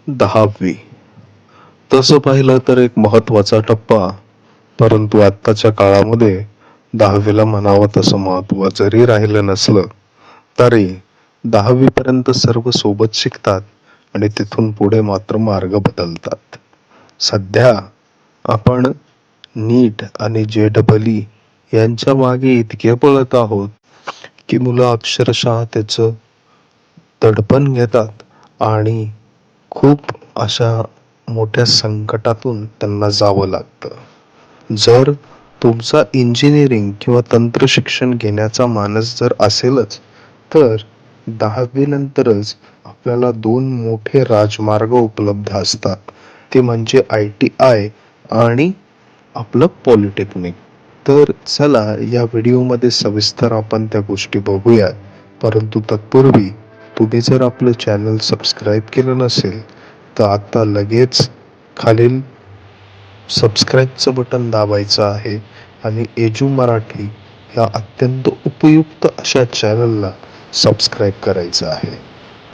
10वी तसं पाहिलं तर एक महत्वाचा टप्पा, परंतु आत्ताच्या काळामध्ये 10वीला म्हणावं तसं महत्व जरी राहिलं नसलं तरी 10वी पर्यंत सर्व सोबत शिकतात आणि तिथून पुढे मात्र मार्ग बदलतात. सध्या आपण नीट आणि JEE यांच्या मागे इतके पळत आहोत की मुलं अक्षरशः त्याचं दडपण घेतात आणि खूप अशा मोठ्या संकटातून त्यांना जावं लागतं. जर तुमचा इंजिनिअरिंग किंवा तंत्रशिक्षण घेण्याचा मानस जर असेलच तर 10वी नंतरच आपल्याला 2 मोठे राजमार्ग उपलब्ध असतात. ते म्हणजे ITI आणि आपलं पॉलिटेक्निक. तर चला या व्हिडिओमध्ये सविस्तर आपण त्या गोष्टी बघूयात. परंतु तत्पूर्वी तुम्ही जर आपलं चॅनल सबस्क्राईब केलं नसेल तर आता लगेच खालील सबस्क्राईबचं बटन दाबायचं आहे आणि एजू मराठी या अत्यंत उपयुक्त अशा चॅनलला सबस्क्राईब करायचं आहे.